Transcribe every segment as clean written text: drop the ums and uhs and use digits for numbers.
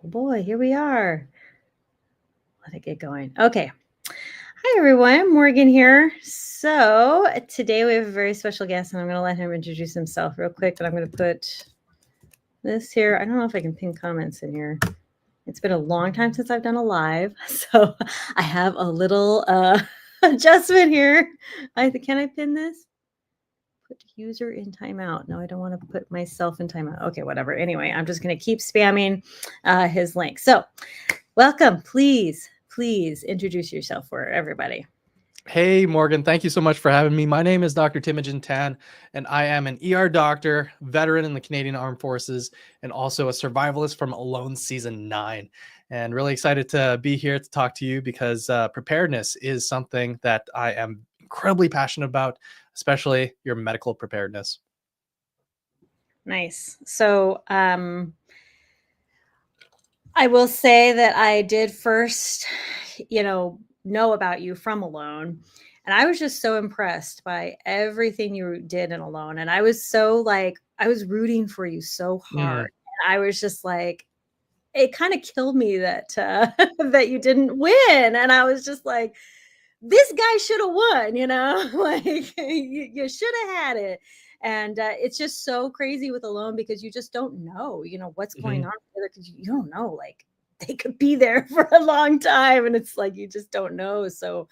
Oh boy, here we are. Let it get going. Okay. Hi, everyone. Morgan here. So, today we have a very special guest, and I'm going to let him introduce himself real quick. But I'm going to put this here. I don't know if I can pin comments in here. It's been a long time since I've done a live. So, I have a little adjustment here. Can I pin this? Put user in timeout. No, I don't want to put myself in timeout. Okay, whatever. Anyway, I'm just going to keep spamming his link. So, welcome. Please introduce yourself for everybody. Hey, Morgan, thank you so much for having me. My name is Dr. Teimojin Tan, and I am an ER doctor, veteran in the Canadian Armed Forces, and also a survivalist from Alone Season 9. And really excited to be here to talk to you because preparedness is something that I am incredibly passionate about, especially your medical preparedness. Nice. So, I will say that I did first, know about you from Alone. And I was just so impressed by everything you did in Alone. And I was so I was rooting for you so hard. And I was just like, it kind of killed me that that you didn't win. And I was just like, this guy should have won, like you should have had it. And it's just so crazy with Alone because you just don't know, what's going on together because you don't know, like they could be there for a long time, and it's like you just don't know. So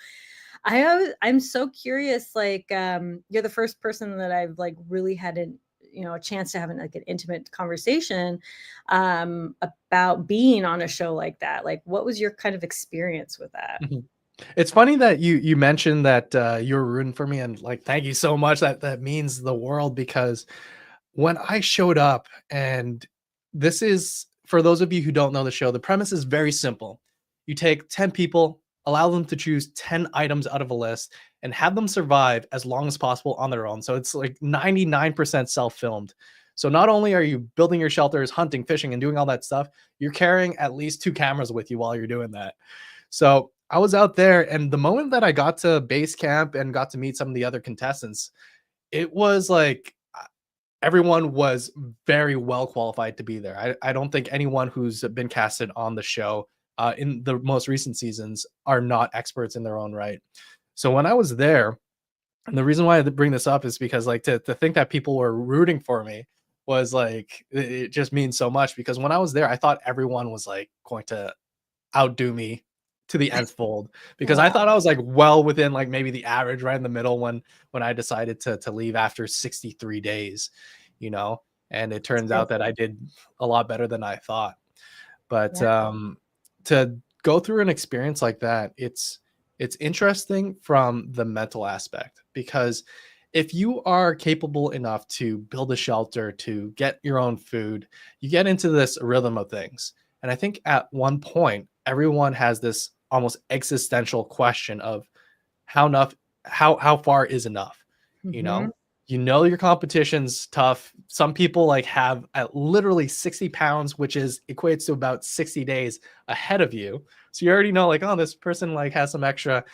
I'm so curious. Like you're the first person that I've like really had a chance to have an intimate conversation about being on a show like that. Like, what was your kind of experience with that? It's funny that you mentioned that you're rooting for me, and like thank you so much. That means the world because when I showed up, and this is for those of you who don't know the show, the premise is very simple. You take 10 people, allow them to choose 10 items out of a list, and have them survive as long as possible on their own. So it's like 99% self-filmed. So not only are you building your shelters, hunting, fishing, and doing all that stuff, you're carrying at least 2 cameras with you while you're doing that. So I was out there, and the moment that I got to base camp and got to meet some of the other contestants, it was like everyone was very well qualified to be there. I don't think anyone who's been casted on the show in the most recent seasons are not experts in their own right. So when I was there, and the reason why I bring this up is because like to think that people were rooting for me was like it just means so much because when I was there, I thought everyone was like going to outdo me to the nth fold because I Wow. thought I was like well within like maybe the average right in the middle when I decided to leave after 63 days, you know, and it turns out that I did a lot better than I thought. But Yeah. to go through an experience like that, it's interesting from the mental aspect because if you are capable enough to build a shelter, to get your own food, you get into this rhythm of things. And I think at one point, everyone has this almost existential question of how far is enough, you Mm-hmm. know? You know your competition's tough. Some people like have at literally 60 pounds, which is equates to about 60 days ahead of you. So you already know like, oh, this person like has some extra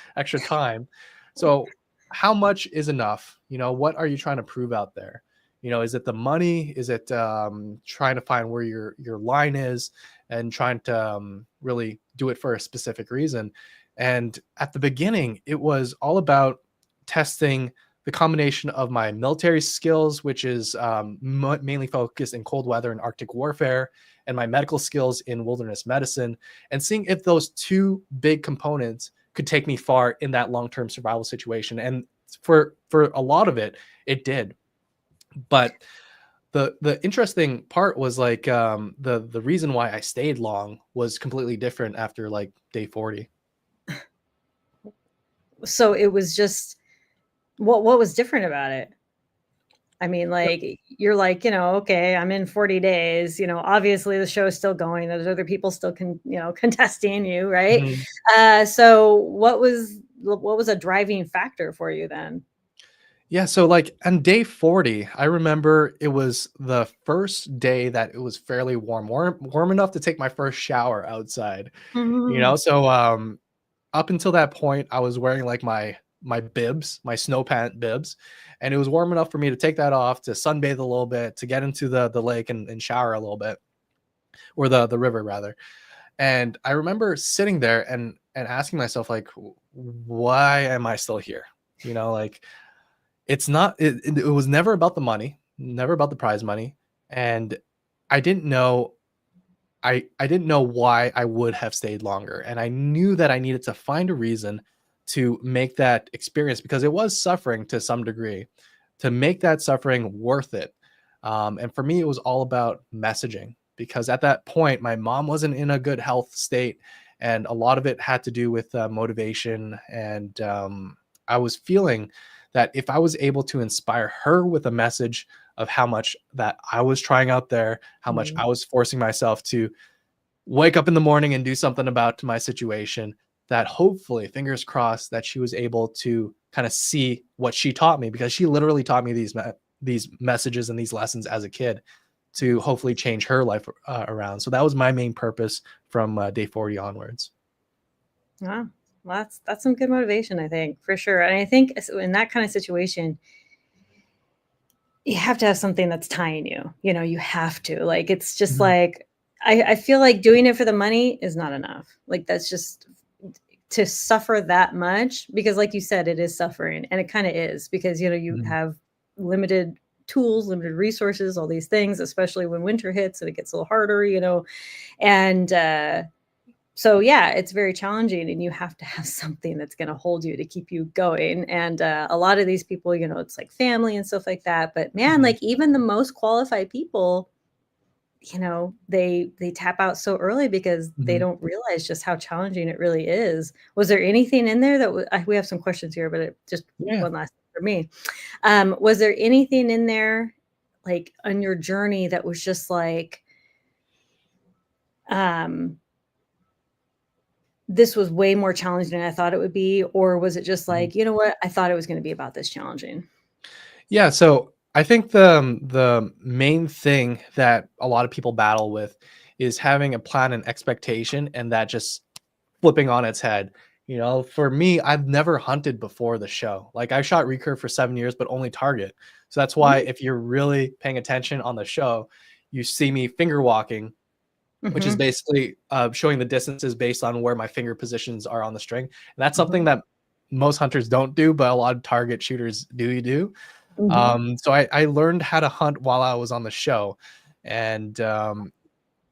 time. So how much is enough? You know, what are you trying to prove out there? You know, is it the money? Is it trying to find where your line is and trying to really do it for a specific reason? And at the beginning, it was all about testing the combination of my military skills, which is mainly focused in cold weather and Arctic warfare, and my medical skills in wilderness medicine, and seeing if those two big components could take me far in that long-term survival situation. And for a lot of it, it did. But the interesting part was like the reason why I stayed long was completely different after like day 40. So it was just what was different about it? I mean, like you're like, okay, I'm in 40 days, obviously the show is still going. There's other people still contesting you, right? Mhm. So what was a driving factor for you then? Yeah, so like on day 40, I remember it was the first day that it was fairly warm enough to take my first shower outside, you know? Mhm. So up until that point, I was wearing like my bibs, my snow pant bibs, and it was warm enough for me to take that off, to sunbathe a little bit, to get into the lake and shower a little bit. or the river rather. And I remember sitting there and asking myself like, why am I still here? You know, like it's not it was never about the money, never about the prize money. And I didn't know I didn't know why I would have stayed longer. And I knew that I needed to find a reason to make that experience, because it was suffering to some degree, to make that suffering worth it. And for me, it was all about messaging, because at that point, my mom wasn't in a good health state. And a lot of it had to do with motivation. And I was feeling that if I was able to inspire her with a message of how much that I was trying out there, how much Mhm. I was forcing myself to wake up in the morning and do something about my situation, that hopefully, fingers crossed, that she was able to kind of see what she taught me, because she literally taught me these messages and these lessons as a kid, to hopefully change her life around. So that was my main purpose from day 40 onwards. Wow. Well, that's some good motivation, I think, for sure. And I think in that kind of situation, you have to have something that's tying you. You know, you have to. Like, it's just Mhm, like I feel like doing it for the money is not enough. Like, that's just to suffer that much, because like you said, it is suffering, and it kind of is, because you mhm. have limited tools, limited resources, all these things, especially when winter hits and it gets a little harder, and so yeah, it's very challenging, and you have to have something that's going to hold you to keep you going. And a lot of these people, it's like family and stuff like that, but man, Mhm, like even the most qualified people, they tap out so early because they mhm. don't realize just how challenging it really is. Was there anything in there that we have some questions here, but just Yeah. one last thing for me. Was there anything in there, like on your journey, that was just like, um, this was way more challenging than I thought it would be? Or was it just Mhm. like, you know what? I thought it was going to be about this challenging. Yeah, so I think the main thing that a lot of people battle with is having a plan and expectation, and that just flipping on its head. You know, for me, I've never hunted before the show. Like I shot recurve for 7 years, but only target. So that's why if you're really paying attention on the show, you see me finger walking, which is Mm-hmm. basically showing the distances based on where my finger positions are on the string. And that's something Hmm. that most hunters don't do, but a lot of target shooters do. Hmm. So I learned how to hunt while I was on the show. And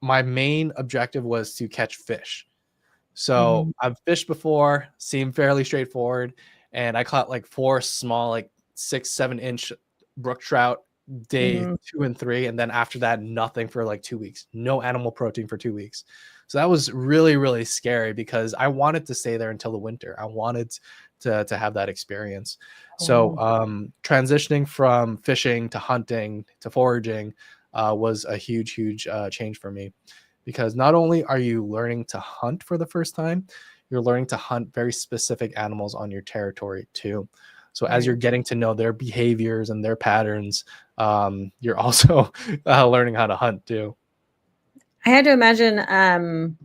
my main objective was to catch fish. So Hmm. I've fished before, seemed fairly straightforward, and I caught like four small, like 6, 7 inch brook trout day Hmm. 2 and 3, and then after that, nothing for like 2 weeks. No animal protein for 2 weeks. So that was really, really scary, because I wanted to stay there until the winter. I wanted to have that experience. So Oh, transitioning from fishing to hunting to foraging was a huge change for me, because not only are you learning to hunt for the first time, you're learning to hunt very specific animals on your territory too. So as you're right. getting to know their behaviors and their patterns, you're also learning how to hunt too. I had to imagine,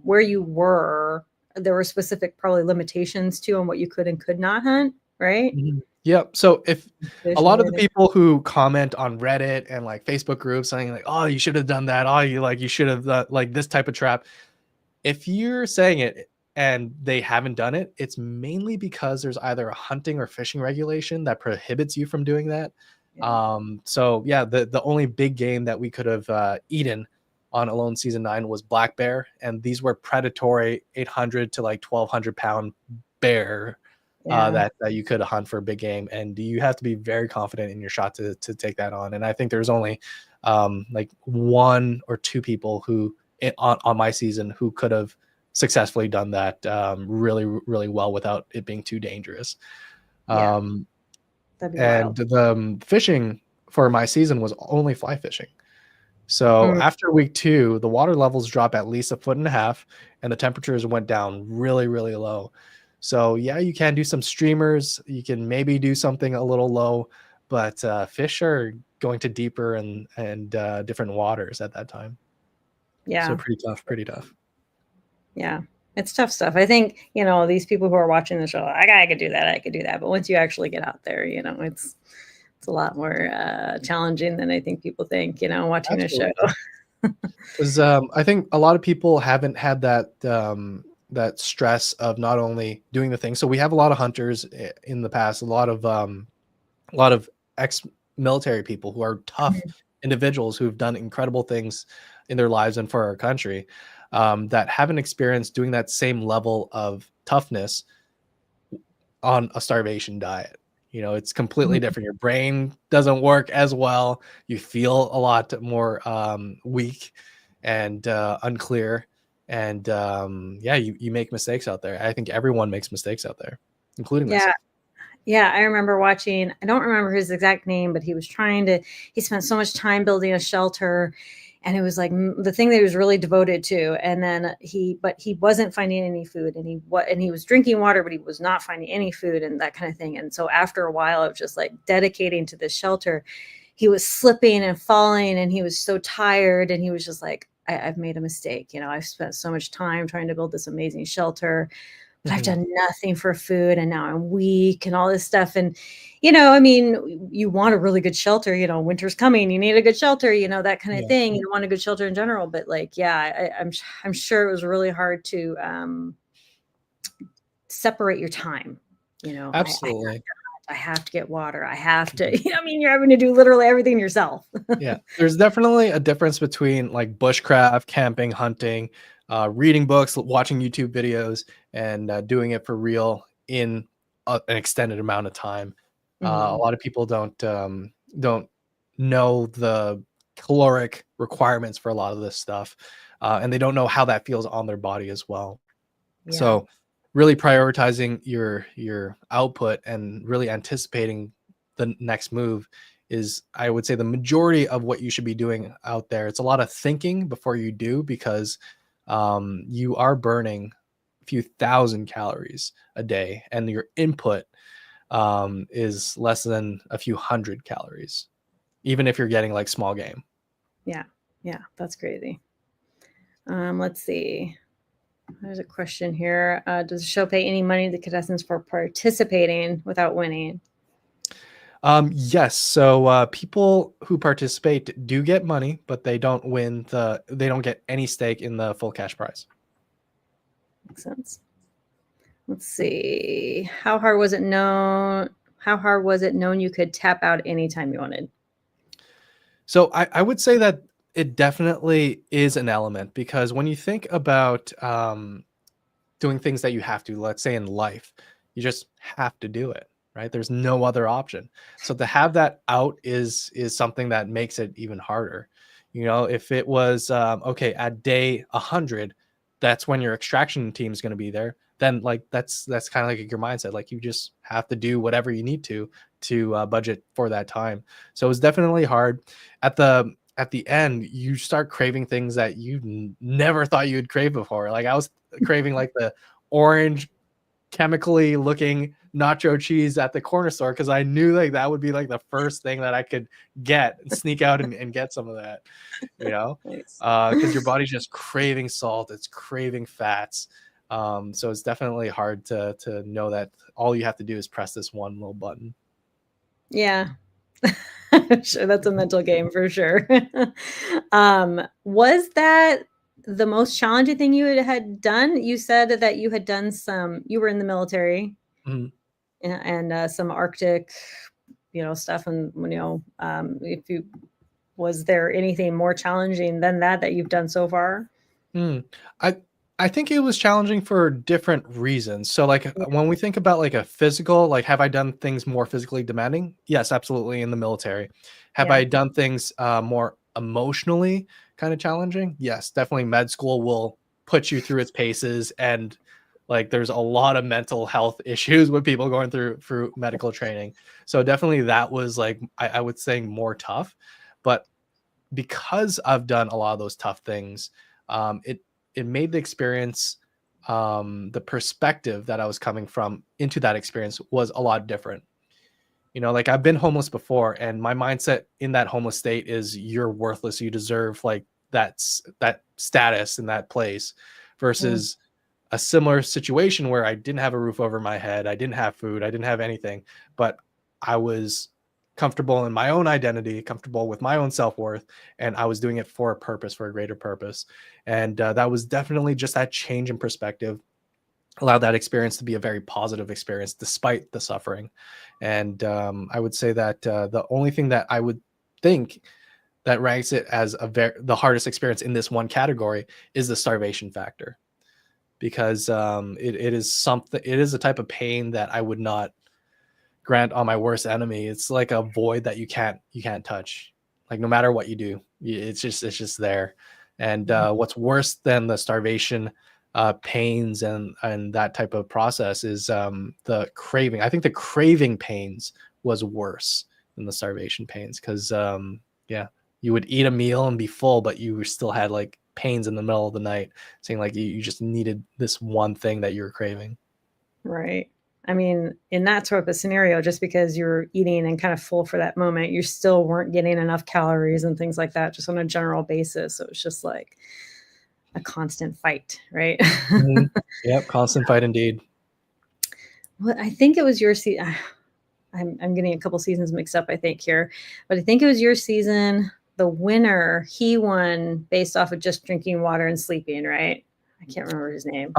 where you were, there were specific probably limitations too on what you could and could not hunt, right? Mhm. Yep. So if a Fish and lot of the everything. people who comment on Reddit and like Facebook groups saying like, "Oh, you should have done that. Oh, you should have like this type of trap," if you're saying it and they haven't done it, it's mainly because there's either a hunting or fishing regulation that prohibits you from doing that. Yeah. So yeah, the only big game that we could have eaten on Alone Season 9 was black bear, and these were predatory 800 to like 1,200 pound bear Yeah. that you could hunt for a big game, and you have to be very confident in your shot to take that on. And I think there's only like one or two people who on my season who could have successfully done that really well without it being too dangerous. Yeah. Um, That'd be and wild. the fishing for my season was only fly fishing. So Mm, after week 2, the water levels dropped at least a foot and a half, and the temperatures went down really low. So yeah, you can do some streamers. You can maybe do something a little low, but fish are going to deeper and different waters at that time. So yeah. pretty tough, pretty tough. Yeah. It's tough stuff. I think, these people who are watching the show, I could do that. I could do that. But once you actually get out there, it's a lot more challenging than I think people think, watching a show. Absolutely. 'Cause, I think a lot of people haven't had that stress of not only doing the thing. So we have a lot of hunters in the past, a lot of ex-military people who are tough Mhm. individuals who've done incredible things in their lives and for our country, that haven't experienced doing that same level of toughness on a starvation diet. You know, it's completely Mhm. different. Your brain doesn't work as well. You feel a lot more weak and unclear. And yeah, you make mistakes out there. I think everyone makes mistakes out there, including Yeah. myself. Yeah, I remember watching, I don't remember his exact name, but he spent so much time building a shelter, and it was like the thing that he was really devoted to. And then but he wasn't finding any food, and he was drinking water, but he was not finding any food and that kind of thing. And so after a while of just like dedicating to this shelter, he was slipping and falling, and he was so tired, and he was just like, I've made a mistake. I've spent so much time trying to build this amazing shelter, but I've Mhm. done nothing for food, and now I'm weak and all this stuff. And, I mean, you want a really good shelter, winter's coming, you need a good shelter, that kind of Yeah, thing. You want a good shelter in general, but like, yeah, I'm sure it was really hard to separate your time. absolutely. I have to get water. I have to, Mhm. I mean, you're having to do literally everything yourself. Yeah, there's definitely a difference between like bushcraft, camping, hunting, reading books, watching YouTube videos, and doing it for real in an extended amount of time. A Mhm. lot of people don't know the caloric requirements for a lot of this stuff, and they don't know how that feels on their body as well. Yeah. So really prioritizing your output and really anticipating the next move is, I would say, the majority of what you should be doing out there. It's a lot of thinking before you do, because you are burning a few thousand calories a day and your input is less than a few hundred calories, even if you're getting like small game. Yeah. Yeah. That's crazy. Let's see. There's a question here. Does the show pay any money to the contestants for participating without winning? Yes. So people who participate do get money, but they don't get any stake in the full cash prize. Makes sense. Let's see. How hard was it known you could tap out anytime you wanted? So I would say that it definitely is an element, because when you think about doing things that you have to, let's say in life, you just have to do it, right? There's no other option. So to have that out is something that makes it even harder. You know, if it was okay at day 100, that's when your extraction team is going to be there. Then like that's kind of like your mindset. Like you just have to do whatever you need to budget for that time. So it's definitely hard. At the end, you start craving things that you never thought you'd crave before. Like I was craving like the orange chemically looking nacho cheese at the corner store, because I knew like that would be like the first thing that I could get and sneak out and get some of that, you know, Nice. because your body's just craving salt, it's craving fats. So it's definitely hard to know that all you have to do is press this one little button. Yeah. Sure, that's a mental game for sure. Was that the most challenging thing you had done? You said that you were in the military Mhm. and some Arctic, stuff. And, if you, was there anything more challenging than that you've done so far? Mm. I I think it was challenging for different reasons. So like Yeah. when we think about like a physical, like have I done things more physically demanding? Yes, absolutely in the military. Have Yeah. I done things more emotionally kind of challenging? Yes, definitely med school will put you through its paces, and like there's a lot of mental health issues with people going through medical training. So definitely that was like I would say more tough. But because I've done a lot of those tough things, it made the experience, the perspective that I was coming from into that experience was a lot different. You know, like I've been homeless before, and my mindset in that homeless state is you're worthless. You deserve like that status in that place, Mm. versus a similar situation where I didn't have a roof over my head, I didn't have food, I didn't have anything, but I was comfortable in my own identity, comfortable with my own self-worth, and I was doing it for a purpose, for a greater purpose. And that was definitely just that change in perspective allowed that experience to be a very positive experience despite the suffering. And I would say that the only thing that I would think that ranks it as the hardest experience in this one category is the starvation factor, because it is something, it is a type of pain that I would not grant on my worst enemy. It's like a void that you can't touch. Like no matter what you do, it's just there. And what's worse than the starvation pains and that type of process is the craving. I think the craving pains was worse than the starvation pains, because yeah, you would eat a meal and be full, but you still had like pains in the middle of the night, saying like you just needed this one thing that you were craving. Right. I mean, in that sort of a scenario, just because you're eating and kind of full for that moment, you still weren't getting enough calories and things like that, just on a general basis. So it's just like a constant fight, right? Mhm. Yep, constant fight indeed. Well, I think it was your season. I'm getting a couple seasons mixed up, I think, here, but I think it was your season. The winner, he won based off of just drinking water and sleeping, right? I can't remember his name.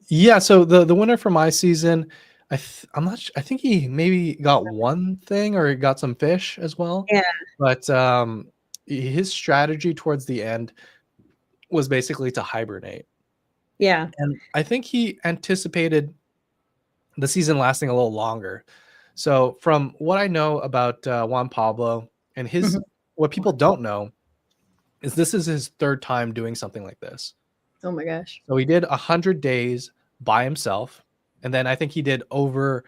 Yeah, so the winner for my season, I'm not I think he maybe got one thing or he got some fish as well. Yeah. But his strategy towards the end was basically to hibernate. Yeah. And I think he anticipated the season lasting a little longer. So from what I know about Juan Pablo and his, Mhm. what people don't know is this is his third time doing something like this. Oh my gosh. So he did 100 days by himself, and then I think he did over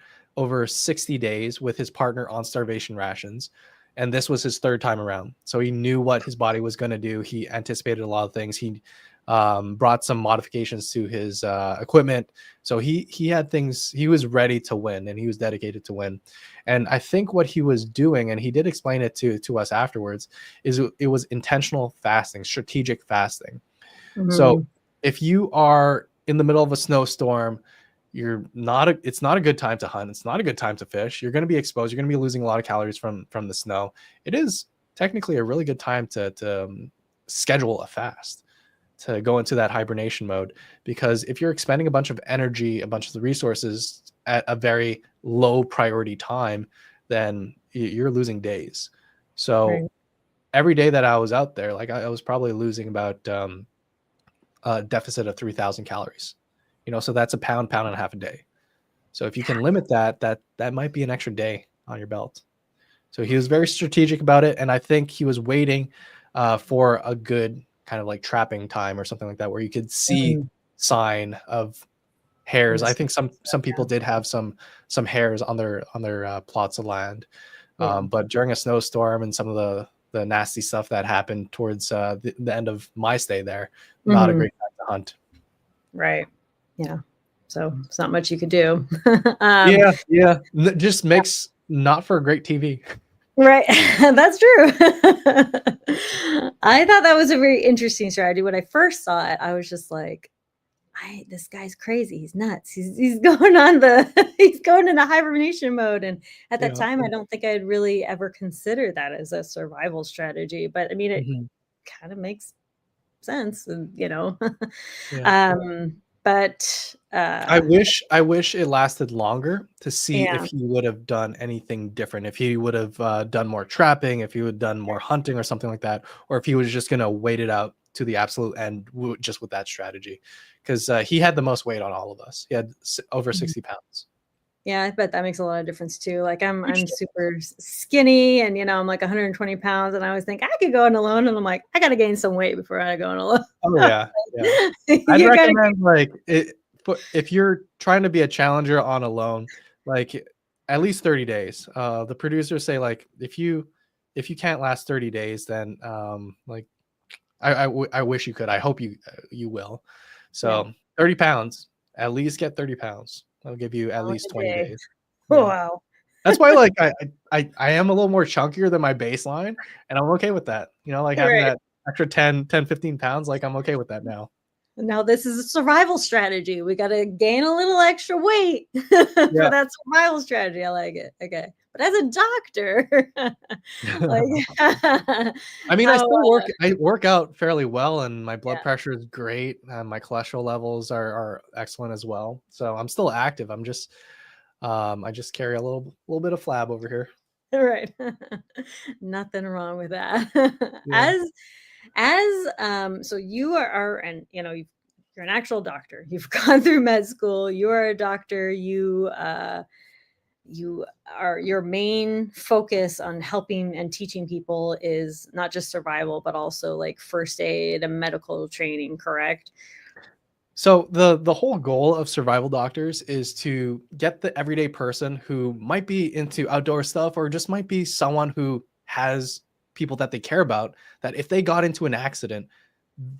60 days with his partner on starvation rations. And this was his third time around. So he knew what his body was going to do. He anticipated a lot of things. He brought some modifications to his equipment. So he had things. He was ready to win, and he was dedicated to win. And I think what he was doing, and he did explain it to us afterwards, is it was intentional fasting, strategic fasting. So Mhm. if you are in the middle of a snowstorm, it's not a good time to hunt. It's not a good time to fish. You're going to be exposed. You're going to be losing a lot of calories from the snow. It is technically a really good time to schedule a fast, to go into that hibernation mode, because if you're expending a bunch of energy, a bunch of the resources at a very low priority time, then you're losing days. So Right. every day that I was out there, like I was probably losing about a deficit of 3,000 calories. So that's a pound and a half a day. So if you can limit that, that might be an extra day on your belt. So he was very strategic about it, and I think he was waiting for a good kind of like trapping time or something like that, where you could see Mhm. sign of hares. I Yes. think some people did have some hares on their plots of land, Yeah. but during a snowstorm and some of the nasty stuff that happened towards the end of my stay there, not a Mhm. great time to hunt. Right. Yeah. So it's not much you could do. Um, Yeah, yeah. Just makes not for great TV. right. That's true. I thought that was a very interesting strategy. When I first saw it, I was just like, this guy's crazy. He's nuts. He's going on the he's going into hibernation mode. And at that Yeah. time, I don't think I'd really ever considered that as a survival strategy. But I mean, it Mhm. kind of makes sense, and. Yeah. But I wish it lasted longer to see if yeah. he would have done anything different, if he would have done more trapping, if he would have done more hunting or something like that, or if he was just gonna wait it out to the absolute end just with that strategy, because he had the most weight on all of us. He had over Mhm. 60 pounds. Yeah, I bet that makes a lot of difference too. Like Huge I'm difference. super skinny and I'm like 120 pounds and I always think I could go on alone and I'm like, I gotta gain some weight before I go on alone. Oh yeah, yeah. I'd You gotta recommend like it if you're trying to be a challenger on alone, like at least 30 days. The producers say like if you can't last 30 days, then like I wish you could. I hope you will. yeah, So 30 pounds, at least get 30 pounds. That'll give you at all least in a 20 day. days. Yeah. Wow. That's why like I am a little more chunkier than my baseline, and I'm okay with that. Like having Right. that extra 15 pounds, like I'm okay with that now. Now this is a survival strategy. We gotta gain a little extra weight for Yeah. that survival strategy. I like it. Okay. but as a doctor, like, I mean, how, I work out fairly well, and my blood yeah, pressure is great, and my cholesterol levels are excellent as well. So I'm still active. I just carry a little bit of flab over here. right. Nothing wrong with that. Yeah. So you are and you're an actual doctor. You've gone through med school. You are a doctor. You are your main focus on helping and teaching people is not just survival, but also like first aid and medical training, correct? So the whole goal of survival doctors is to get the everyday person who might be into outdoor stuff or just might be someone who has people that they care about, that if they got into an accident,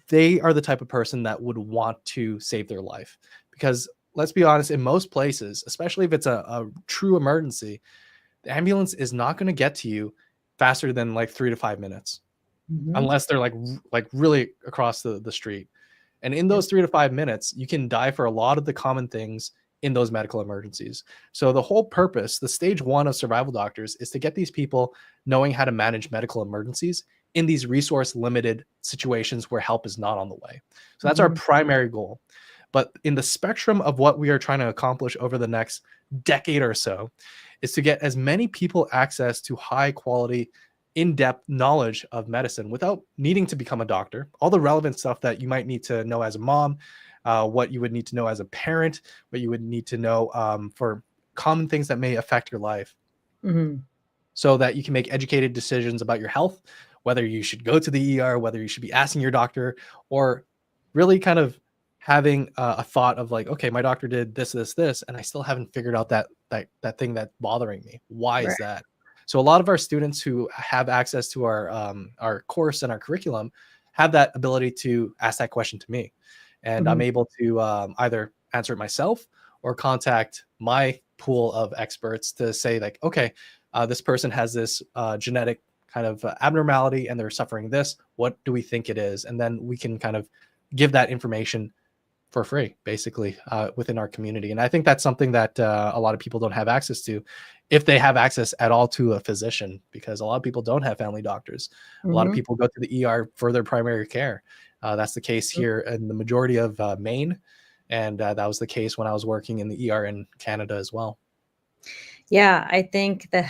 they are the type of person that would want to save their life. Because let's be honest, in most places, especially if it's a true emergency, the ambulance is not going to get to you faster than like 3 to 5 minutes, Mhm. unless they're like really across the street. And in Yep. those 3 to 5 minutes, you can die for a lot of the common things in those medical emergencies. So the whole purpose, the stage one of survival doctors, is to get these people knowing how to manage medical emergencies in these resource limited situations where help is not on the way. So that's our Mhm. primary goal. But in the spectrum of what we are trying to accomplish over the next decade or so is to get as many people access to high quality, in-depth knowledge of medicine without needing to become a doctor. All the relevant stuff that you might need to know as a mom, what you would need to know as a parent, what you would need to know for common things that may affect your life, Mhm. so that you can make educated decisions about your health, whether you should go to the ER, whether you should be asking your doctor, or really kind of having a thought of like, okay, my doctor did this, and I still haven't figured out that thing that's bothering me. Why Right. is that? So a lot of our students who have access to our course and our curriculum have that ability to ask that question to me, and I'm Mhm. able to either answer it myself or contact my pool of experts to say like, okay, this person has this genetic kind of abnormality and they're suffering this. What do we think it is? And then we can kind of give that information for free, basically, within our community. And I think that's something that a lot of people don't have access to, if they have access at all to a physician, because a lot of people don't have family doctors. A lot of Mhm. people go to the ER for their primary care. That's the case Mhm. here in the majority of Maine. And that was the case when I was working in the ER in Canada as well. Yeah, I think the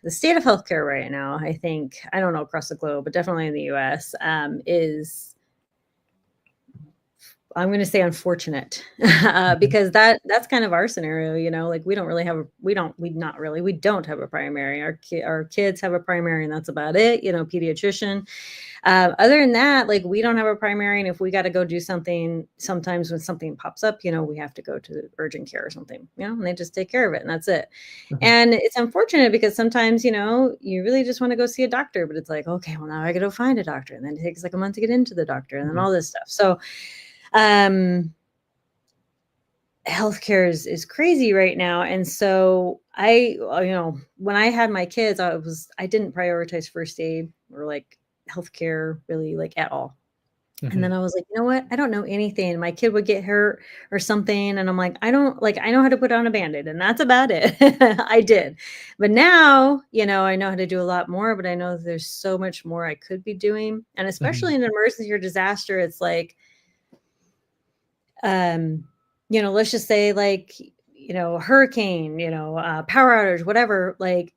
state of healthcare right now, I think, I don't know across the globe, but definitely in the US, is I'm gonna say unfortunate, Mhm. because that's kind of our scenario, like we don't really have a we not really, we don't have a primary. Our kids have a primary and that's about it, pediatrician. Other than that, like we don't have a primary, and if we got to go do something, sometimes when something pops up, we have to go to the urgent care or something, and they just take care of it, and that's it. Mhm. And it's unfortunate because sometimes, you really just want to go see a doctor, but it's like, okay, well now I got to find a doctor, and then it takes like a month to get into the doctor, and then Mhm. all this stuff. So, um, healthcare is crazy right now, and so when I had my kids, I didn't prioritize first aid or like healthcare really like at all. And then Mhm. I was like, "You know what? I don't know anything." My kid would get hurt or something, and I'm like, "I don't like I know how to put on a Band-Aid, and that's about it." I did. But now, I know how to do a lot more, but I know there's so much more I could be doing. And especially Mhm. in an emergency or disaster, it's like, um, let's just say like, hurricane, power outage, whatever, like,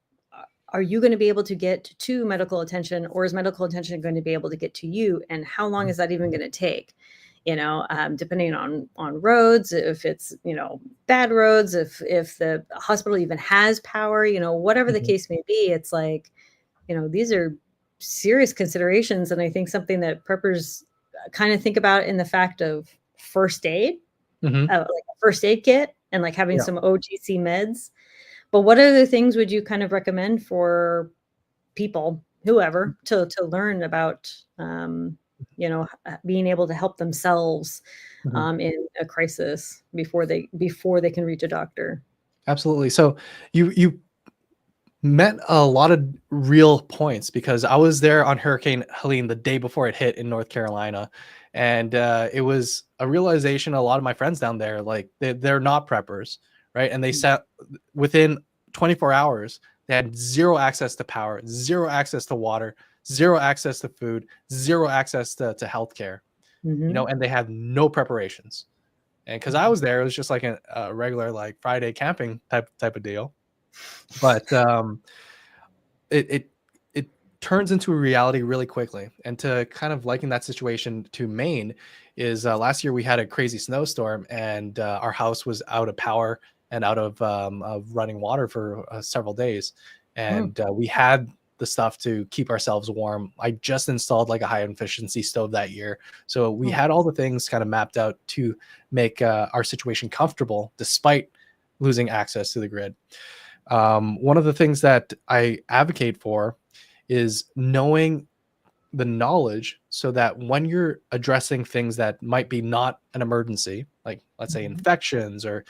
are you going to be able to get to medical attention, or is medical attention going to be able to get to you? And how long Mhm. is that even going to take? Depending on roads, if it's, bad roads, if the hospital even has power, whatever the Mhm. case may be, it's like, these are serious considerations. And I think something that preppers kind of think about in the fact of first aid, Mhm. like a first aid kit and like having Yeah. some OTC meds. But what other things would you kind of recommend for people, whoever, to learn about, being able to help themselves, Mhm. in a crisis before they can reach a doctor? Absolutely. So you met a lot of real points, because I was there on Hurricane Helene the day before it hit in North Carolina, and it was a realization. A lot of my friends down there, like they're not preppers, right? And they sat within 24 hours, they had zero access to power, zero access to water, zero access to food, zero access to healthcare, Mm-hmm. and they had no preparations. And because I was there, it was just like a regular like Friday camping type of deal. But it it turns into a reality really quickly. And to kind of liken that situation to Maine is last year we had a crazy snowstorm, and our house was out of power and out of running water for several days, Mm. and we had the stuff to keep ourselves warm. I just installed like a high efficiency stove that year, so we Mm. had all the things kind of mapped out to make our situation comfortable despite losing access to the grid. One of the things that I advocate for is knowing the knowledge so that when you're addressing things that might be not an emergency, like let's say Mhm. infections, or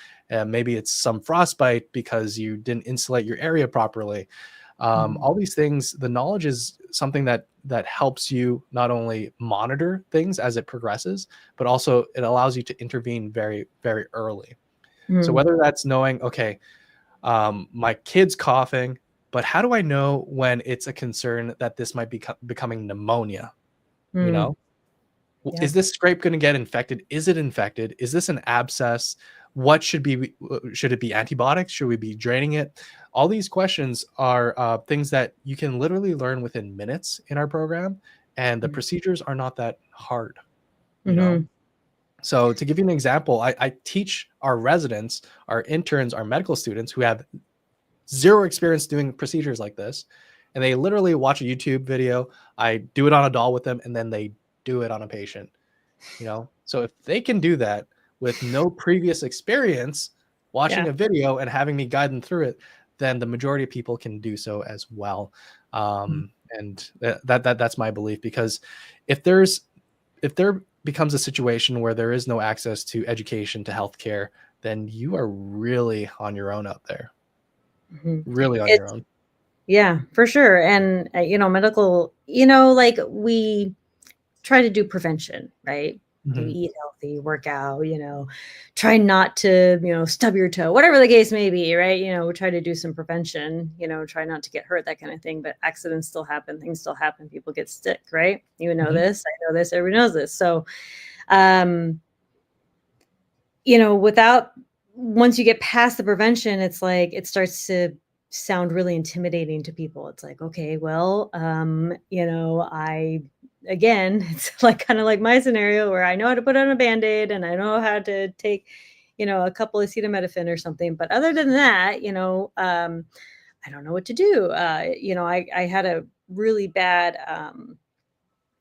maybe it's some frostbite because you didn't insulate your area properly. Mhm. All these things, the knowledge is something that helps you not only monitor things as it progresses, but also it allows you to intervene very, very early. So Mm. whether that's knowing, okay, my kid's coughing, but how do I know when it's a concern that this might be becoming pneumonia? You Mm. know, Yeah. is this scrape going to get infected? Is it infected? Is this an abscess? What should it be antibiotics? Should we be draining it? All these questions are things that you can literally learn within minutes in our program, and the Mm. procedures are not that hard. You know, Mhm. so to give you an example, I teach our residents, our interns, our medical students who have zero experience doing procedures like this, and they literally watch a YouTube video. I do it on a doll with them, and then they do it on a patient. So if they can do that with no previous experience watching Yeah. a video and having me guide them through it, then the majority of people can do so as well. Mm. And that's my belief, because if there becomes a situation where there is no access to education, to healthcare, then you are really on your own out there, Mhm. really on your It's own. yeah, for sure, and, medical like, we try to do prevention, right? You Mhm. eat healthy, work out, try not to, stub your toe, whatever the case may be, right? We try to do some prevention, try not to get hurt, that kind of thing. But accidents still happen, things still happen, people get sick, right? You know Mhm. this, I know this, everybody knows this. So, um, without once you get past the prevention, it's like it starts to sound really intimidating to people. It's like, okay, well, I again, it's like kind of like my scenario where I know how to put on a band-aid and I know how to take, a couple of acetaminophen or something. But other than that, I don't know what to do. I had a really bad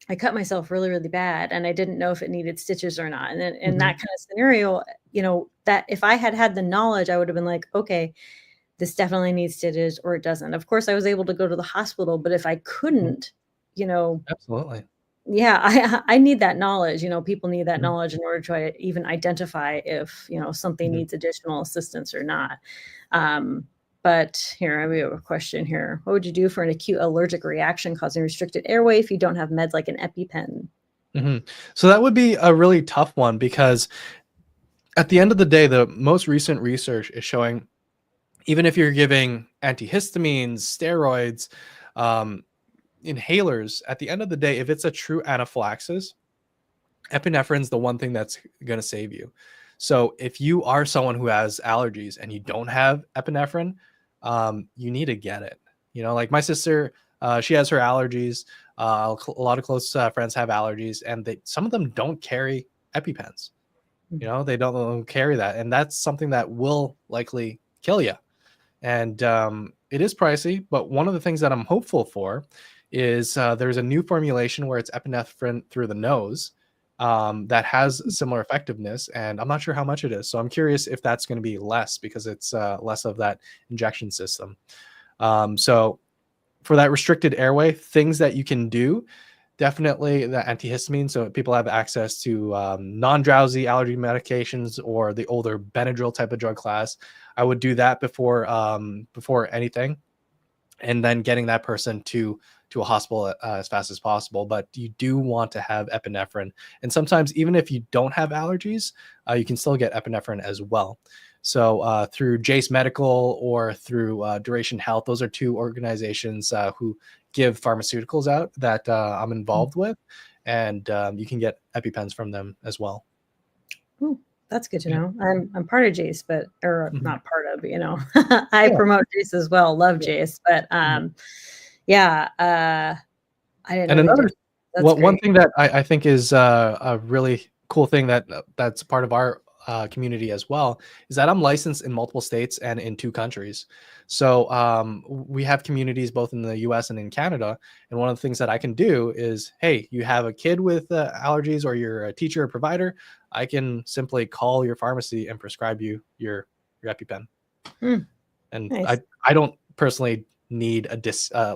I cut myself really, really bad, and I didn't know if it needed stitches or not. And then in Mhm. that kind of scenario, that if I had had the knowledge, I would have been like, okay, this definitely needs stitches or it doesn't. Of course, I was able to go to the hospital, but if I Mhm. couldn't, you know, Absolutely. yeah, I need that knowledge. People need that Mhm. knowledge in order to even identify if, something Mhm. needs additional assistance or not. Um, but here, we have a question here. What would you do for an acute allergic reaction causing restricted airway if you don't have meds like an EpiPen? Mhm. So that would be a really tough one, because at the end of the day, the most recent research is showing, even if you're giving antihistamines, steroids, um, inhalers, at the end of the day, if it's a true anaphylaxis, epinephrine's the one thing that's going to save you. So if you are someone who has allergies and you don't have epinephrine, you need to get it. Like my sister, she has her allergies. A lot of close friends have allergies, and some of them don't carry EpiPens. Mm. They don't carry that, and that's something that will likely kill you. And it is pricey, but one of the things that I'm hopeful for is there's a new formulation where it's epinephrine through the nose, that has similar effectiveness, and I'm not sure how much it is. So I'm curious if that's going to be less, because it's less of that injection system. So for that restricted airway, things that you can do, definitely the antihistamine. So people have access to non-drowsy allergy medications or the older Benadryl type of drug class. I would do that before anything, and then getting that person to a hospital as fast as possible. But you do want to have epinephrine, and sometimes even if you don't have allergies, you can still get epinephrine as well. So through Jace Medical or through Duration Health, those are two organizations who give pharmaceuticals out that I'm involved with, and you can get EpiPens from them as well. Ooh, that's good to Yeah. know. I'm part of Jace, but or Mhm. not part of, but, I Yeah. promote Jace as well. Love Yeah. Jace, but Mhm. yeah, I didn't And know they did. another That's one great. thing that I think is a really cool thing that's part of our community as well is that I'm licensed in multiple states and in 2 countries. So we have communities both in the U.S. and in Canada. And one of the things that I can do is, hey, you have a kid with allergies, or you're a teacher or provider, I can simply call your pharmacy and prescribe you your EpiPen. Mm, And nice. I don't personally need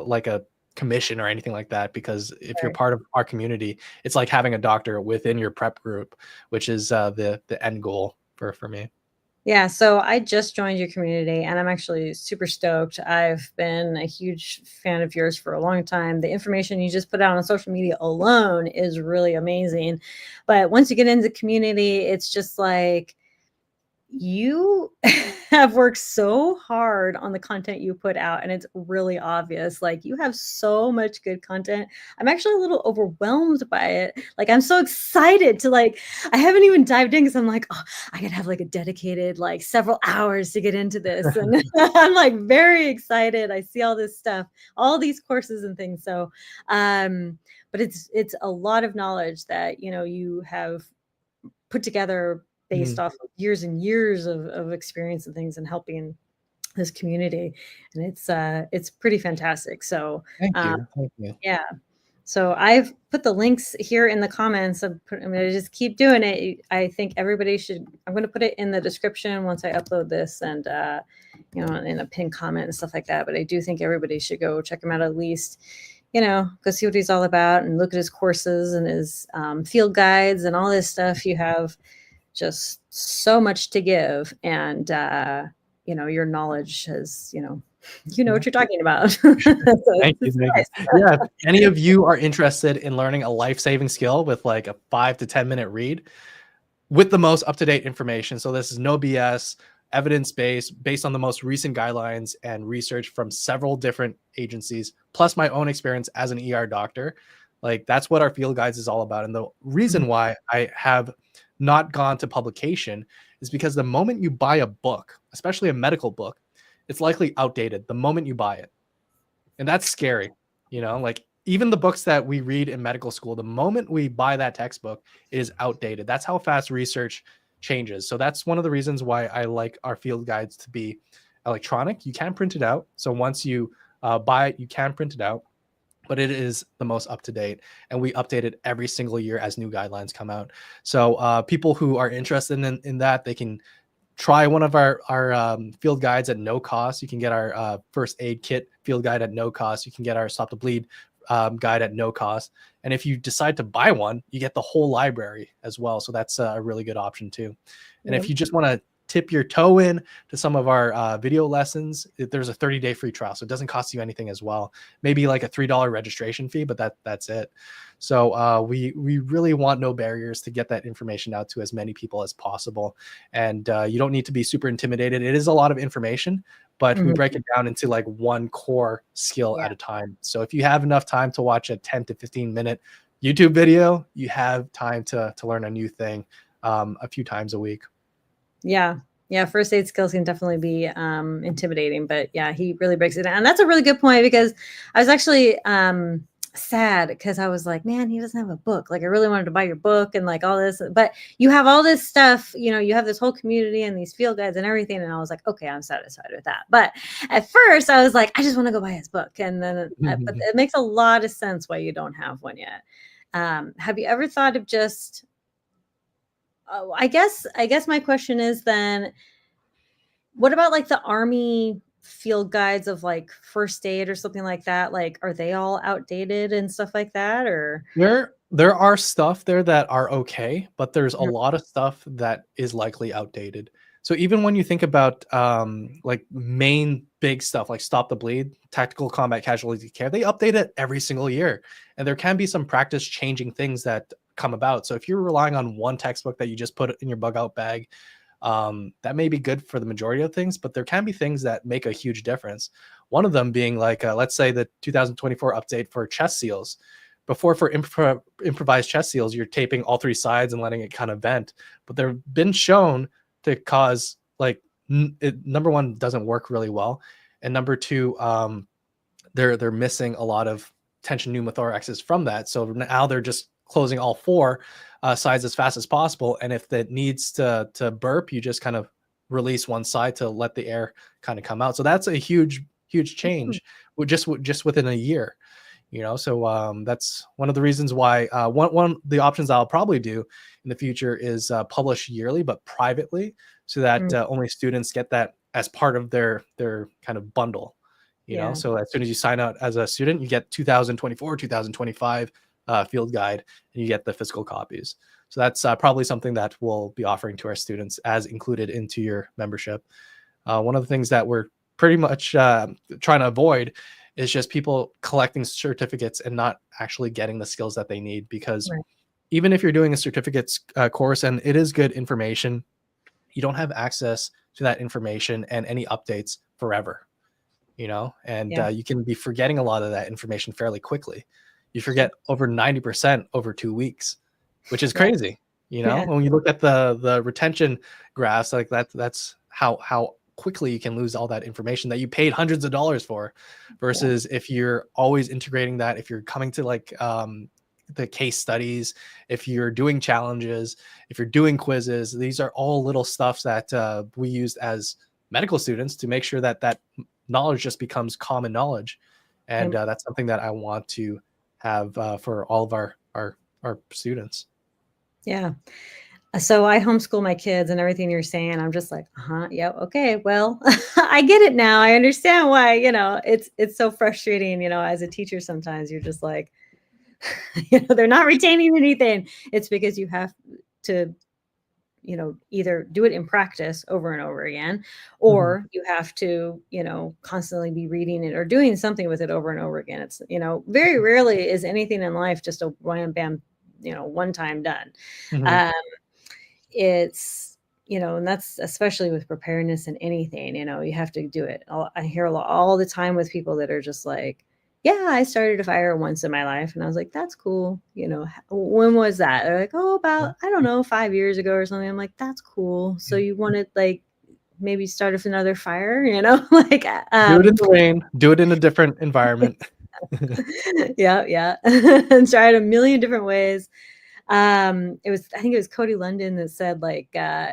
like a commission or anything like that, because if you're Right. part of our community, it's like having a doctor within your prep group, which is the end goal for me. Yeah, so I just joined your community and I'm actually super stoked. I've been a huge fan of yours for a long time. The information you just put out on social media alone is really amazing. But once you get into the community, it's just like you have worked so hard on the content you put out, and it's really obvious. Like, you have so much good content. I'm actually a little overwhelmed by it. Like, I'm so excited to, like, I haven't even dived in because I'm like, oh, I could have like a dedicated like several hours to get into this. And I'm like very excited. I see all this stuff, all these courses and things. So but it's a lot of knowledge that you have put together based Mhm. off of years and years of experience and things and helping this community. And it's pretty fantastic. So Thank um, you. Thank you. yeah, so I've put the links here in the comments. I'm going to just keep doing it. I think everybody should. I'm going to put it in the description once I upload this, and in a pinned comment and stuff like that. But I do think everybody should go check him out at least. Go see what he's all about and look at his courses and his field guides and all this stuff. You have just so much to give, and your knowledge has Yeah. what you're talking about. Thank you. It's Thank you. nice. Yeah. If any of you are interested in learning a life-saving skill with like a 5 to 10 minute read with the most up-to-date information, so this is no BS, evidence-based, based on the most recent guidelines and research from several different agencies, plus my own experience as an ER doctor. Like, that's what our field guides is all about. And the reason why I have not gone to publication is because the moment you buy a book, especially a medical book, it's likely outdated the moment you buy it. And that's scary. Like, even the books that we read in medical school, the moment we buy that textbook, it is outdated. That's how fast research changes. So that's one of the reasons why I like our field guides to be electronic. You can print it out. So once you buy it, you can print it out, but it is the most up to date, and we update it every single year as new guidelines come out. So people who are interested in that, they can try one of our field guides at no cost. You can get our first aid kit field guide at no cost. You can get our stop the bleed guide at no cost. And if you decide to buy one, you get the whole library as well. So that's a really good option too. And Yep. if you just want to tip your toe in to some of our video lessons, there's a 30-day free trial. So it doesn't cost you anything as well. Maybe like a $3 registration fee, but that's it. So we really want no barriers to get that information out to as many people as possible. And you don't need to be super intimidated. It is a lot of information, but we Mhm. break it down into like one core skill Yeah. at a time. So if you have enough time to watch a 10 to 15-minute YouTube video, you have time to learn a new thing a few times a week. Yeah. Yeah. First aid skills can definitely be intimidating, but yeah, he really breaks it down. And that's a really good point because I was actually sad because I was like, man, he doesn't have a book. Like, I really wanted to buy your book and like all this, but you have all this stuff, you have this whole community and these field guides and everything. And I was like, okay, I'm satisfied with that. But at first I was like, I just want to go buy his book. And then, but it makes a lot of sense why you don't have one yet. Have you ever thought of just, oh, I guess my question is then, what about like the army field guides of like first aid or something like that? Like, are they all outdated and stuff like that? Or There are stuff there that are okay, but there's a Mhm. lot of stuff that is likely outdated. So even when you think about like main big stuff like Stop the Bleed, Tactical Combat Casualty Care, they update it every single year. And there can be some practice changing things that come about. So if you're relying on one textbook that you just put in your bug out bag, That may be good for the majority of things, but there can be things that make a huge difference. One of them being like, let's say the 2024 update for chest seals. Before, for improvised chest seals, you're taping all three sides and letting it kind of vent. But they've been shown to cause like number one, doesn't work really well, and number two, they're missing a lot of tension pneumothoraxes from that. So now they're just closing all four sides as fast as possible. And if it needs to burp, you just kind of release one side to let the air kind of come out. So that's a huge Mm. change just within a year. So that's one of the reasons why one the options I'll probably do in the future is publish yearly but privately, so that Mm. only students get that as part of their kind of bundle. Yeah. So as soon as you sign out as a student, you get 2024, 2025 field guide, and you get the physical copies. So that's probably something that we'll be offering to our students as included into your membership. One of the things that we're pretty much trying to avoid is just people collecting certificates and not actually getting the skills that they need. Because Right. even if you're doing a certificates course and it is good information, you don't have access to that information and any updates forever. And Yeah. you can be forgetting a lot of that information fairly quickly. You forget over 90% over 2 weeks, which is Yeah. crazy. Yeah. When you look at the retention graphs, like that's how quickly you can lose all that information that you paid hundreds of dollars for, Yeah. versus if you're always integrating that, if you're coming to like the case studies, if you're doing challenges, if you're doing quizzes, these are all little stuff that we use as medical students to make sure that knowledge just becomes common knowledge. And Yep. that's something that I want to have for all of our students. Yeah. So I homeschool my kids, and everything you're saying, I'm just like, uh-huh, yeah, okay, well, I get it now. I understand why, it's so frustrating, as a teacher sometimes you're just like, they're not retaining anything. It's because you have to, either do it in practice over and over again, Mhm. or you have to, constantly be reading it or doing something with it over and over again. It's, very rarely is anything in life just a wham bam, one time done. Mhm. Um, it's, and that's especially with preparedness and anything, you have to do it. I hear a lot all the time with people that are just like, yeah, I started a fire once in my life. And I was like, that's cool. When was that? They're like, oh, Yeah. about, I don't know, 5 years ago or something. I'm like, that's cool. So Yeah. you want to like maybe start with another fire, like, Do it in the rain. Do it in a different environment. yeah, yeah. And try it a million different ways. I think it was Cody London that said like,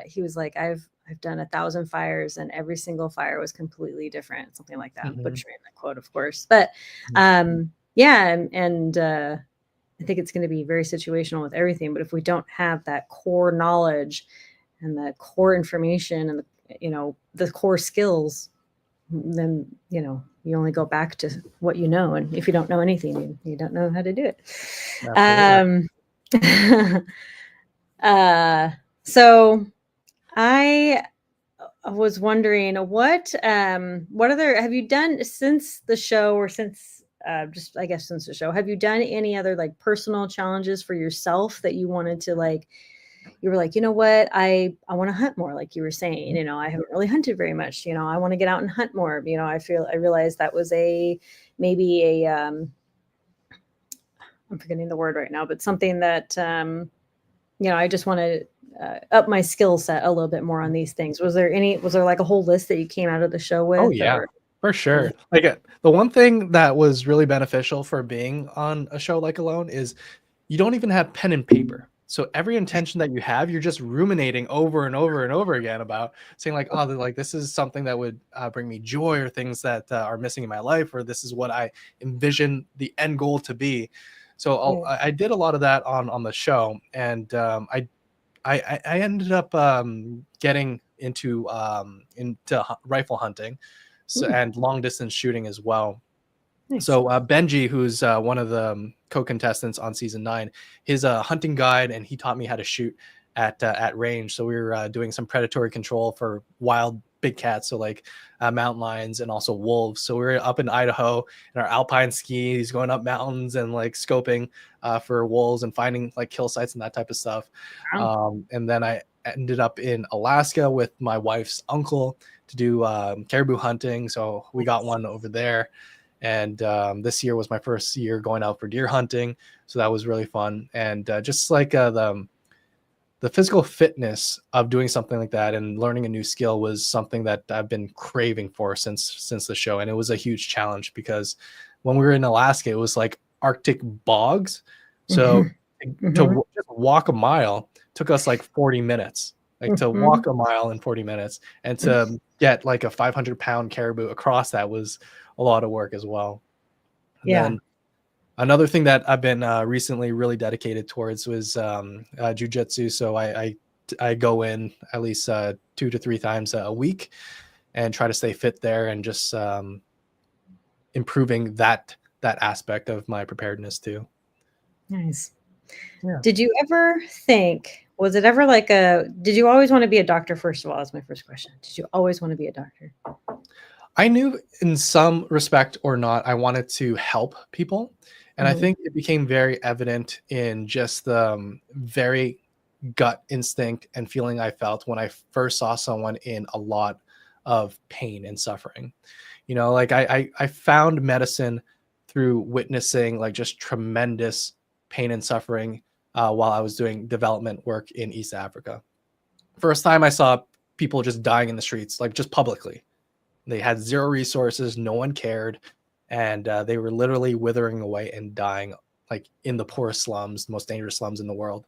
he was like, I've done 1,000 fires and every single fire was completely different, something like that. I'm Mhm. butchering that quote, of course. But yeah, and I think it's going to be very situational with everything. But if we don't have that core knowledge and the core information and the core skills, then you only go back to what you know. And if you don't know anything, you don't know how to do it. Absolutely. Um, uh, so I was wondering what other have you done since the show, or since just I guess since the show, have you done any other like personal challenges for yourself that you wanted to like, you were like, you know what, I want to hunt more, like you were saying, I haven't really hunted very much, I want to get out and hunt more, I realized that was maybe a I'm forgetting the word right now, but something that I just want to up my skill set a little bit more on these things. Was there like a whole list that you came out of the show Oh with, yeah, or for yeah. sure. Like the one thing that was really beneficial for being on a show like Alone is you don't even have pen and paper. So every intention that you have, you're just ruminating over and over and over again about saying like, oh, like this is something that would bring me joy, or things that are missing in my life, or this is what I envision the end goal to be. So Yeah. I did a lot of that on the show, and I ended up getting into rifle hunting, so, Mm, and long distance shooting as well. nice. So Benji, who's one of the co-contestants on season 9, he's a hunting guide, and he taught me how to shoot at range. So we were doing some predatory control for wild big cats, so like mountain lions and also wolves. So we were up in Idaho in our alpine skis, going up mountains and like scoping for wolves and finding like kill sites and that type of stuff. Wow. And then ended up in Alaska with my wife's uncle to do caribou hunting. So we got one over there. And this year was my first year going out for deer hunting. So that was really fun. And just like the physical fitness of doing something like that and learning a new skill was something that I've been craving for since the show. And it was a huge challenge because when we were in Alaska, it was like Arctic bogs. So Mhm. just walk a mile took us like 40 minutes, like to Mhm. walk a mile in 40 minutes, and to get like a 500-pound caribou across that was a lot of work as well. And Yeah. then another thing that I've been recently really dedicated towards was jujitsu. So I go in at least 2 to 3 times a week and try to stay fit there and just improving that aspect of my preparedness too. Nice. Yeah. Did you ever think, was it ever like did you always want to be a doctor? First of all, that's my first question. Did you always want to be a doctor? I knew in some respect or not, I wanted to help people. And I Mhm. think it became very evident in just the very gut instinct and feeling I felt when I first saw someone in a lot of pain and suffering. Like I found medicine through witnessing like just tremendous pain and suffering while I was doing development work in East Africa. First time I saw people just dying in the streets, like just publicly. They had zero resources, no one cared, and they were literally withering away and dying, like in the poorest slums, most dangerous slums in the world.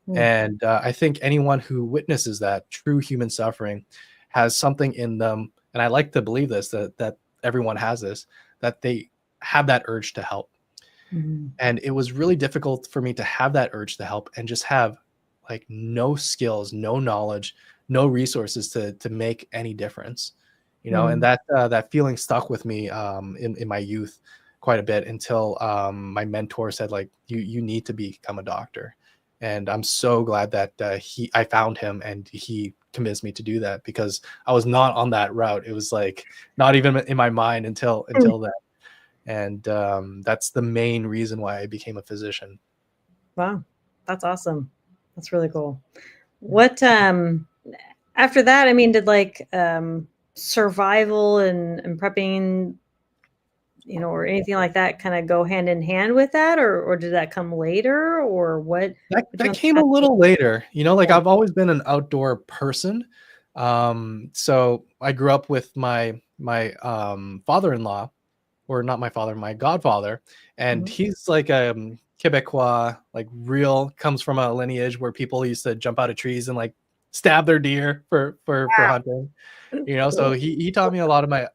Mm. And I think anyone who witnesses that true human suffering has something in them, and I like to believe this that everyone has this, that they have that urge to help. Mhm. And it was really difficult for me to have that urge to help and just have like no skills, no knowledge, no resources to make any difference. And Mm. that feeling stuck with me in my youth quite a bit until my mentor said like you need to become a doctor. And I'm so glad that I found him and he convinced me to do that, because I was not on that route. It was like not even in my mind until then. And that's the main reason why I became a physician. Wow. That's awesome. That's really cool. What after that, I mean, did like survival and prepping, or anything like that kind of go hand in hand with that, or did that come later, or what That which that one came a had little later. Like yeah. I've always been an outdoor person. So I grew up with my father-in-law, or not my father, my godfather, and Mhm. he's like Quebecois, like real, comes from a lineage where people used to jump out of trees and like stab their deer for hunting. So Cool. he taught me a lot of my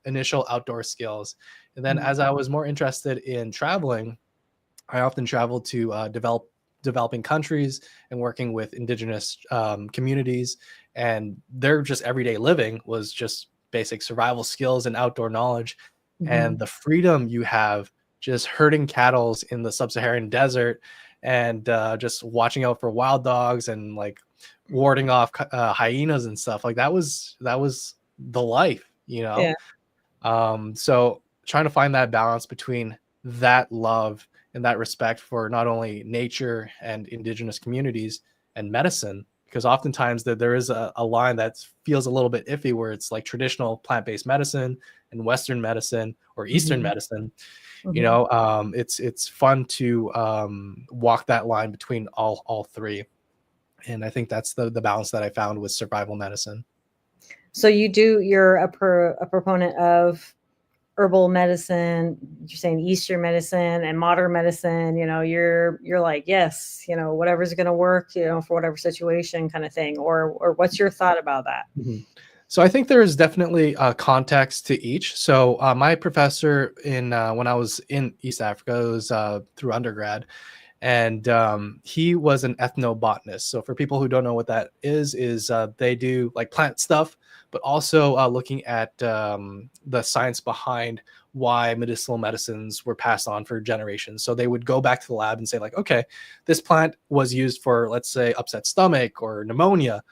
initial outdoor skills. And then Mhm. as I was more interested in traveling, I often traveled to developing countries and working with indigenous communities, and their just everyday living was just basic survival skills and outdoor knowledge. And Mhm. the freedom you have just herding cattle in the sub-Saharan desert, and just watching out for wild dogs and like warding off hyenas and stuff like that was the life. Yeah. So trying to find that balance between that love and that respect for not only nature and indigenous communities and medicine, because oftentimes there is a line that feels a little bit iffy where it's like traditional plant-based medicine and Western medicine or Eastern Mhm. medicine. Mhm. It's fun to walk that line between all three. And I think that's the balance that I found with survival medicine. So you're a proponent of herbal medicine, you're saying Eastern medicine and modern medicine, you're like, yes, whatever's going to work, for whatever situation kind of thing, or what's your thought about that? Mhm. So I think there is definitely a context to each. So my professor in when I was in East Africa, it was through undergrad, and he was an ethnobotanist. So for people who don't know what that is they do like plant stuff, but also looking at the science behind why medicinal medicines were passed on for generations. So they would go back to the lab and say like, okay, this plant was used for, let's say, upset stomach or pneumonia.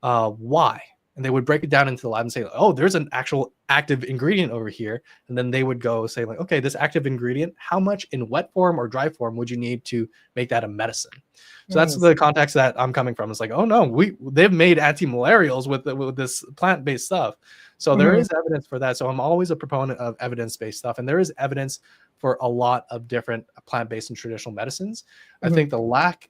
Why? and they would break it down into the lab and say, oh, there's an actual active ingredient over here. And then they would go say like, okay, this active ingredient, how much in wet form or dry form would you need to make that a medicine? So that's Nice. the context that I'm coming from. It's like, oh no, they've made anti-malarials with this plant-based stuff. So there Mhm. is evidence for that. So I'm always a proponent of evidence-based stuff. And there is evidence for a lot of different plant-based and traditional medicines. I think Mhm. the lack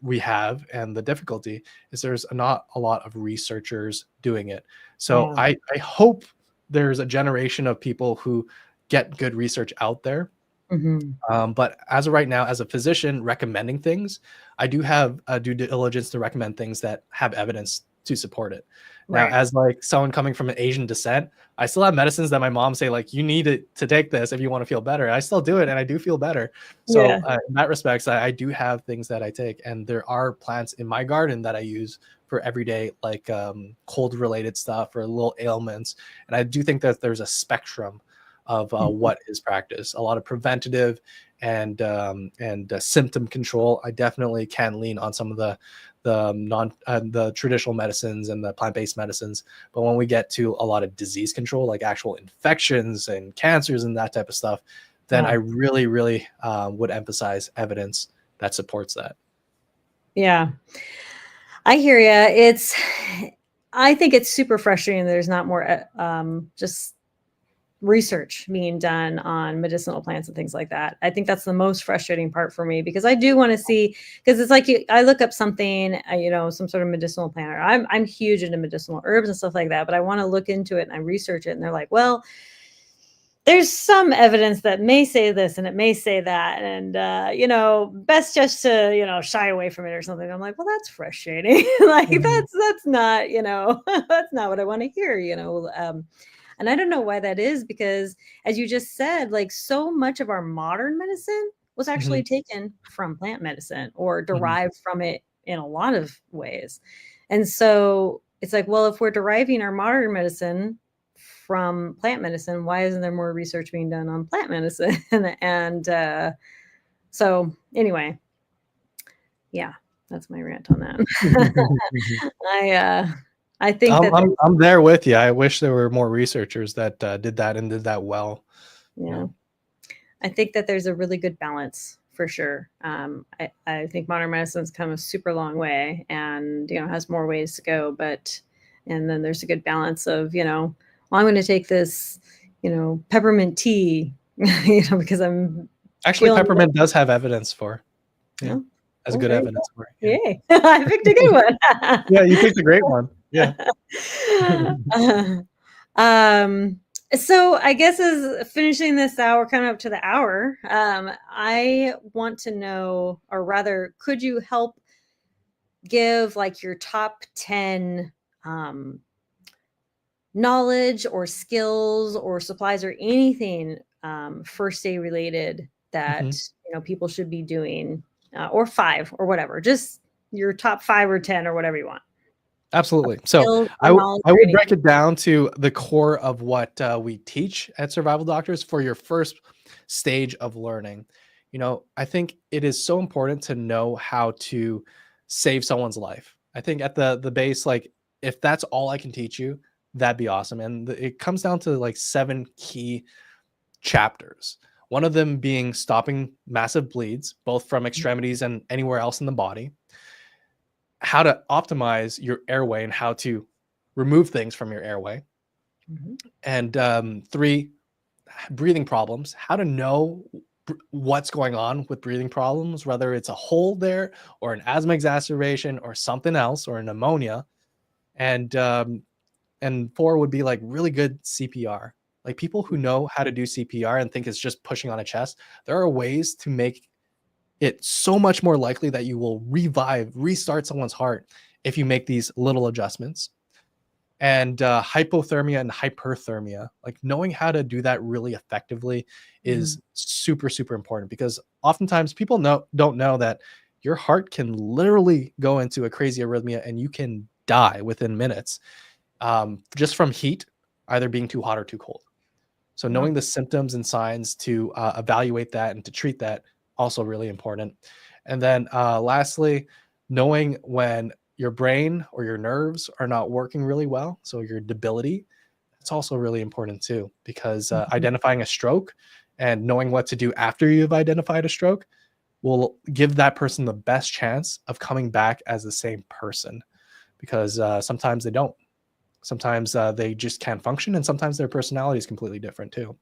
we have and the difficulty is there's not a lot of researchers doing it. So Yeah. I hope there's a generation of people who get good research out there. Mhm. But as of right now, as a physician recommending things, I do have a due diligence to recommend things that have evidence to support it. Now, Right. as like someone coming from an Asian descent, I still have medicines that my mom say like you need to take this if you want to feel better. I still do it, and I do feel better. So Yeah. in that respects, I do have things that I take, and there are plants in my garden that I use for everyday like cold related stuff or little ailments. And I do think that there's a spectrum of Mhm. what is practiced. A lot of preventative and symptom control. I definitely can lean on some of the traditional medicines and the plant-based medicines. But when we get to a lot of disease control, like actual infections and cancers and that type of stuff, then I Yeah. really would emphasize evidence that supports that. Yeah. I hear you. I think it's super frustrating that there's not more just research being done on medicinal plants and things like that. I think that's the most frustrating part for me because I do want to see because it's like I look up something, some sort of medicinal plant. Or I'm huge into medicinal herbs and stuff like that, but I want to look into it and I research it, and they're like, well, there's some evidence that may say this and it may say that, and best just to shy away from it or something. I'm like, well, that's frustrating. Like Mhm, that's not that's not what I want to hear. And I don't know why that is because, as you just said, like so much of our modern medicine was mhm, actually taken from plant medicine or mhm, derived from it in a lot of ways. And so it's like, well, if we're deriving our modern medicine from plant medicine, why isn't there more research being done on plant medicine? And so, anyway, yeah, that's my rant on that. mhm. I uh, I think I'm that I'm I'm there with you. I wish there were more researchers that did that and did that well. You yeah, know. I think that there's a really good balance for sure. I think modern medicine's come a super long way, and has more ways to go. But and then there's a good balance of well, I'm going to take this peppermint tea, because I'm Actually, feeling peppermint does have evidence for. Yeah, oh, as well, good there you go. evidence for it. Yeah. Yay. I picked a good Yeah, you picked a great one. Yeah. one. Um, so I guess as finishing this hour, coming up to the hour, I want to know, or rather, could you help give like your top 10 um, knowledge or skills or supplies or anything first aid related that Mhm. people should be doing, or five or whatever, just your top 5 or 10 or whatever you want, Absolutely. So skills I or knowledge I or would anything. break it down to the core of what we teach at Survival Doctors for your first stage of learning. I think it is so important to know how to save someone's life. I think at the base, like if that's all I can teach you, that'd be awesome. And it comes down to like 7 key chapters. One of them being stopping massive bleeds, both from extremities and anywhere else in the body, how to optimize your airway and how to remove things from your airway. Mhm. And three, breathing problems, how to know what's going on with breathing problems, whether it's a hole there or an asthma exacerbation or something else or a pneumonia. And four would be like really good CPR. Like people who know how to do CPR and think it's just pushing on a chest, there are ways to make it so much more likely that you will restart someone's heart if you make these little adjustments. And hypothermia and hyperthermia, like knowing how to do that really effectively Mhm. is super, super important because oftentimes people don't know that your heart can literally go into a crazy arrhythmia and you can die within minutes just from heat, either being too hot or too cold. So Wow. knowing the symptoms and signs to evaluate that and to treat that also really important. And then lastly, knowing when your brain or your nerves are not working really well, so your debility, that's also really important too, because Mhm. identifying a stroke and knowing what to do after you've identified a stroke will give that person the best chance of coming back as the same person, because sometimes they don't. Sometimes they just can't function, and sometimes their personality is completely different too.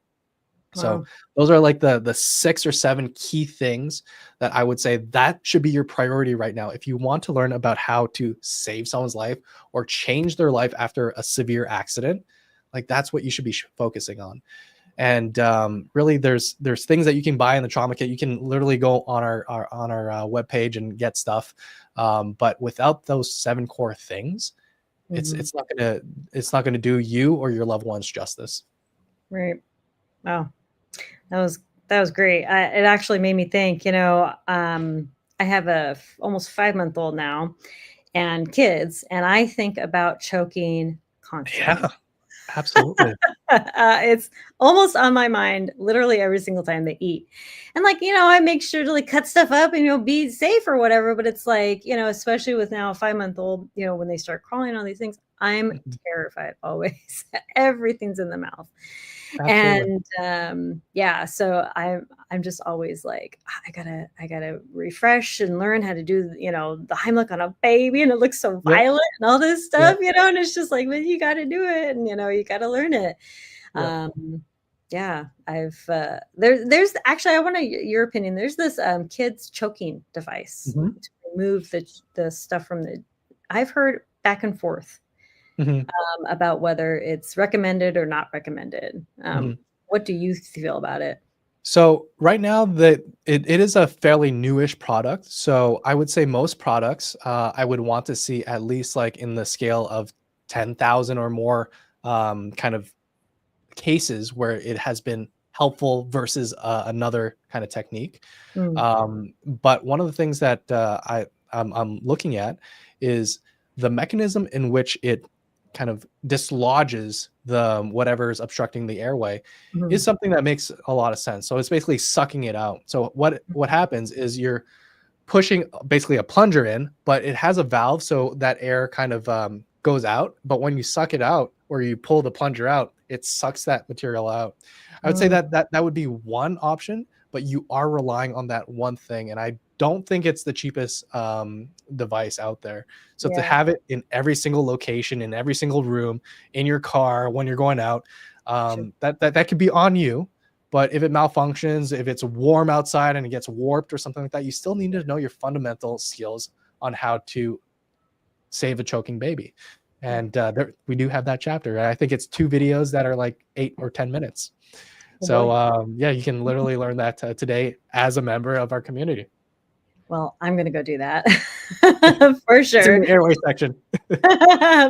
So Wow. those are like the 6 or 7 key things that I would say that should be your priority right now. If you want to learn about how to save someone's life or change their life after a severe accident, like that's what you should be focusing on. And really, there's things that you can buy in the trauma kit. You can literally go on our webpage and get stuff. But without those 7 core things, it's Mhm. it's not gonna it's not gonna do you or your loved ones justice. Right. Wow. That was that was great. It actually made me think, I have a almost 5-month-old now and kids, and I think about choking Yeah, constantly. absolutely. It's almost on my mind literally every single time they eat. And like, I make sure to like cut stuff up and be safe or whatever, but it's like, especially with now a 5-month-old, when they start crawling on these things, I'm Mhm. terrified always. Everything's in the mouth. Absolutely. And yeah, so I'm just always like, I gotta refresh and learn how to do, the Heimlich on a baby, and it looks so Yep. violent and all this Yep. stuff, and it's just like, well, you gotta do it, and you gotta learn it. Yep. Yeah, there's actually, I want your opinion. There's this kids choking device Mhm. to remove the stuff from the. I've heard back and forth Mhm. about whether it's recommended or not recommended. Mhm. What do you feel about it? So right now that it is a fairly newish product. So I would say most products I would want to see at least like in the scale of 10,000 or more kind of cases where it has been helpful versus another kind of technique. Mm, But one of the things that I'm looking at is the mechanism in which it kind of dislodges the whatever is obstructing the airway is mhm, something that makes a lot of sense. So it's basically sucking it out. So what happens is you're pushing basically a plunger in, but it has a valve so that air kind of goes out. But when you suck it out or you pull the plunger out, it sucks that material out. I would say mm, that would be one option, but you are relying on that one thing, and I don't think it's the cheapest device out there. So to yeah, have it in every single location, in every single room, in your car when you're going out, sure, that could be on you, but if it malfunctions, if it's warm outside and it gets warped or something like that, you still need to know your fundamental skills on how to save a choking baby. yeah. And we do have that chapter. I think it's 2 videos that are like 8 or 10 minutes. Oh So boy. yeah, you can literally learn that today as a member of our community. Well, I'm gonna go do that for It's in sure. the airway section.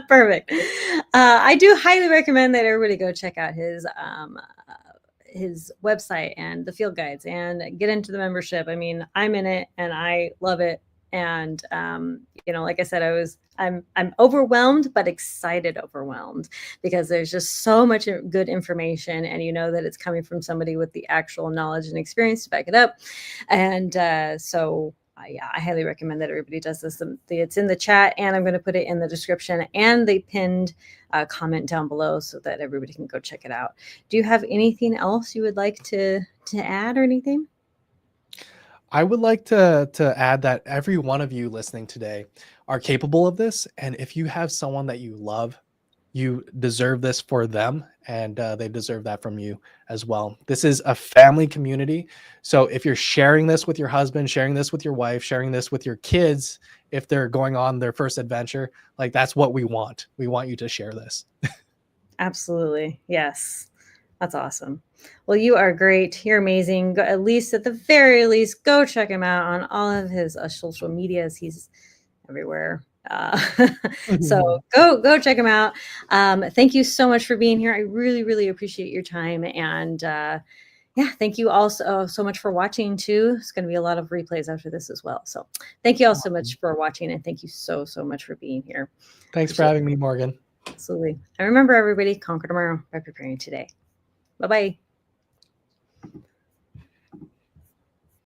Perfect. I do highly recommend that everybody go check out his website and the field guides and get into the membership. I mean, I'm in it and I love it. And like I said, I'm overwhelmed, but excited overwhelmed because there's just so much good information, and that it's coming from somebody with the actual knowledge and experience to back it up. And so yeah, I highly recommend that everybody does this. It's in the chat, and I'm going to put it in the description and the pinned comment down below so that everybody can go check it out. Do you have anything else you would like to add or anything? I would like to add that every one of you listening today are capable of this, and if you have someone that you love, you deserve this for them, and they deserve that from you as well. This is a family community, so if you're sharing this with your husband, sharing this with your wife, sharing this with your kids, if they're going on their first adventure, like that's what we want. We want you to share this. Absolutely. Yes. That's awesome. Well, you are great. You're amazing. At least, at the very least, go check him out on all of his social medias. He's everywhere. So go check him out. Thank you so much for being here. I really, really appreciate your time. And yeah, thank you all so much for watching too. It's going to be a lot of replays after this as well. So thank you all so much for watching, and thank you so much for being here. Thanks for Appreciate having it. me, Morgan. Absolutely. And remember, everybody, conquer tomorrow by preparing today. Bye bye.